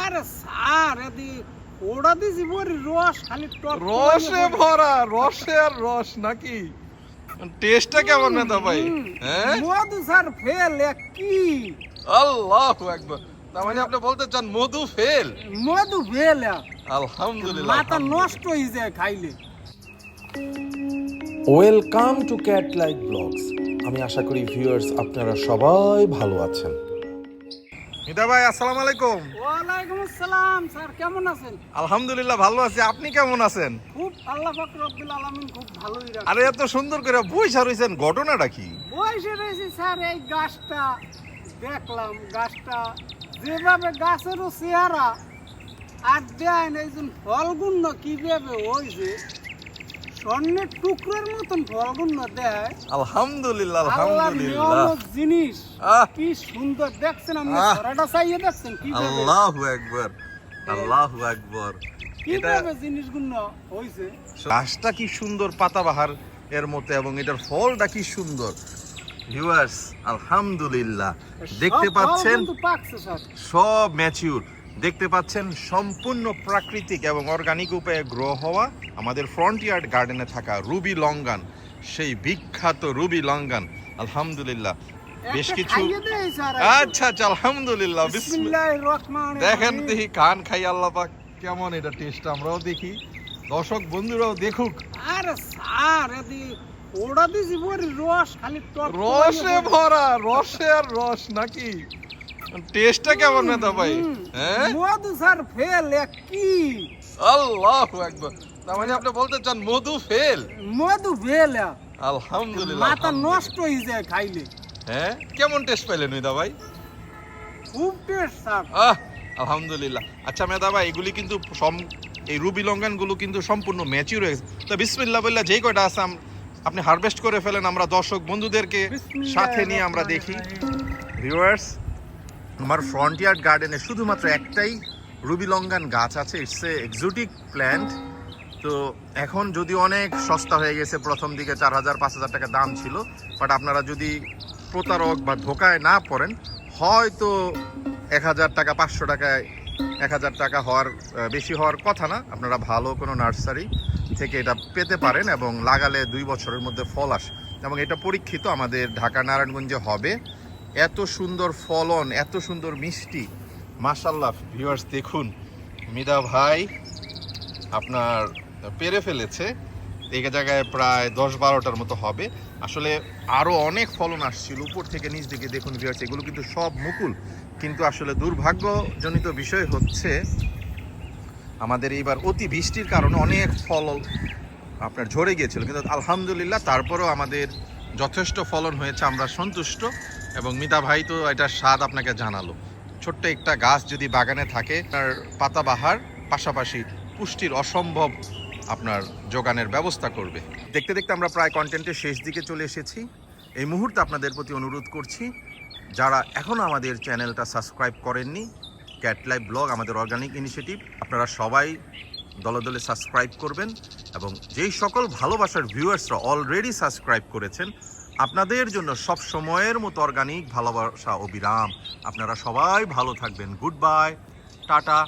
আরে স্যার এদি ওড়া দিছি বড়ি রস খালি টক রসে ভরা, রসে আর রস নাকি? টেস্টটা কেমন মেদা ভাই? হ্যাঁ, মধু স্যার ফেল কি আল্লাহু আকবার। তার মানে আপনি বলতে চান মধু ফেল? মধু ফেল আলহামদুলিল্লাহ। মাথা নষ্ট হয়ে যায় খাইলে। Welcome to cat like blogs. আমি আশা করি ভিউয়ার্স আপনারা সবাই ভালো আছেন। মিতা ভাই আসসালামু আলাইকুম। ওয়ালাইকুম আসসালাম স্যার, কেমন আছেন? আলহামদুলিল্লাহ ভালো আছি, আপনি কেমন আছেন? খুব আল্লাহ পাক রব্বুল আলামিন খুব ভালোই রাখে। আরে এত সুন্দর করে বইসা রইছেন, ঘটনাটা কি? বসে রয়েছি স্যার, এই গাছটা দেখলাম, গাছটা যেভাবে গাছেরও চেহারা আর দেন এই যে ফলগুণ্য কিভাবে ওই যে স্বর্ণের টুকরোর মতন ফলগুণ্য দেয়। আলহামদুলিল্লাহ আল্লাহর আলহামদুলিল্লাহ। নিয়ামত জিনিস আহ, কি সুন্দর দেখছেন, আপনি আহ। ছড়াটা চাইয়ে দেখছেন কিভাবে আল্লাহু আকবার, আল্লাহু আকবার। এটা কিভাবে জিনিসগুলো হইছে। গাছটা কি সুন্দর পাতাবাহার এর মতো, এবং এটার ফলটা কি সুন্দর। ভিউয়ার্স আলহামদুলিল্লাহ, দেখতে সব ফল পাচ্ছেন কিন্তু পাকছে স্যার। সব ম্যাচিউর, দেখতে পাচ্ছেন সম্পূর্ণ প্রাকৃতিক এবং অর্গানিক উপায়ে গ্রো হওয়া আমাদের ফ্রন্টিয়ার গার্ডেনে থাকা রুবি লঙ্গান, সেই বিখ্যাত রুবি লঙ্গান। আলহামদুলিল্লাহ বেশ একটা কিছু। খাইয়ে দেই স্যার। আচ্ছা আচ্ছা আলহামদুলিল্লাহ, বিসমিল্লাহির রহমানির দেখেন রহিম। দেখি কান খাই আল্লাহ পাক কেমন এটা টেস্ট, আমরাও দেখি, দর্শক বন্ধুরাও দেখুক। আরে স্যার এদি ওড়া দিছি বড়ি রস খালি টক রসে ভরা, রসে আর রস নাকি? টেস্টটা কেমন মেদা ভাই? হ্যাঁ, মধু স্যার ফেল কি আল্লাহু আকবার। তার মানে আপনি বলতে চান মধু ফেল? মধু ফেল আলহামদুলিল্লাহ। মাথা নষ্ট হয়ে যায় খাইলে। হ্যাঁ, কেমন টেস্ট পাইলেন মেদা ভাই? খুব টেস্ট স্যার। আলহামদুলিল্লাহ। আচ্ছা মেদা ভাই, এগুলি কিন্তু এই রুবি লঙ্গান গুলো কিন্তু সম্পূর্ণ ম্যাচিউর হয়ে গেছে। তো বিসমিল্লাহ বললা যেই কয়টা আছে আপনি হারভেস্ট করে ফেলেন, আমরা দর্শক বন্ধুদেরকে সাথে নিয়ে আমরা দেখি। ভিউয়ার্স, আমার ফ্রন্টিয়ার গার্ডেনে শুধুমাত্র একটাই রুবি লঙ্গান গাছ আছে, ইটস এ এক্সোটিক প্ল্যান্ট। তো এখন যদি অনেক সস্তা হয়ে গেছে, প্রথম দিকে 4,000-5,000 টাকা দাম ছিল, বাট আপনারা যদি প্রতারক বা ধোকায় না পড়েন, হয়তো 1,000 টাকা 500 টাকায় 1,000 টাকা হওয়ার বেশি হওয়ার কথা না। আপনারা ভালো কোনো নার্সারি থেকে এটা পেতে পারেন এবং লাগালে 2 বছরের মধ্যে ফল আসে, এবং এটা পরীক্ষিত আমাদের ঢাকা নারায়ণগঞ্জে হবে। এত সুন্দর ফলন, এত সুন্দর মিষ্টি, মাশাআল্লাহ। ভিউয়ার্স দেখুন, মিদা ভাই আপনার পেরে ফেলেছে এই জায়গায় প্রায় 10-12টার মতো হবে। আসলে আরও অনেক ফলন আসছিল উপর থেকে নিচ দিকে। দেখুন ভিউয়ার্স, এগুলো কিন্তু সব মুকুল, কিন্তু আসলে দুর্ভাগ্যজনিত বিষয় হচ্ছে আমাদের এইবার অতি বৃষ্টির কারণে অনেক ফল আপনার ঝরে গিয়েছিল, কিন্তু আলহামদুলিল্লাহ তারপরেও আমাদের যথেষ্ট ফলন হয়েছে, আমরা সন্তুষ্ট। এবং মিতা ভাই তো এটার স্বাদ আপনাকে জানালো। ছোট্ট একটা গাছ যদি বাগানে থাকে, তার পাতাবাহার পাশাপাশি পুষ্টির অসম্ভব আপনার যোগানের ব্যবস্থা করবে। দেখতে দেখতে আমরা প্রায় কন্টেন্টের শেষ দিকে চলে এসেছি। এই মুহূর্তে আপনাদের প্রতি অনুরোধ করছি, যারা এখনও আমাদের চ্যানেলটা সাবস্ক্রাইব করেননি, ক্যাট লাইক ব্লগ আমাদের অর্গানিক ইনিশিয়েটিভ, আপনারা সবাই দলে দলে সাবস্ক্রাইব করবেন। এবং যেই সকল ভালোবাসার ভিউয়ার্সরা অলরেডি সাবস্ক্রাইব করেছেন, আপনাদের জন্য সব সময়ের মতো অর্গানিক ভালোবাসা অবিরাম। আপনারা সবাই ভালো থাকবেন। Good bye, tata.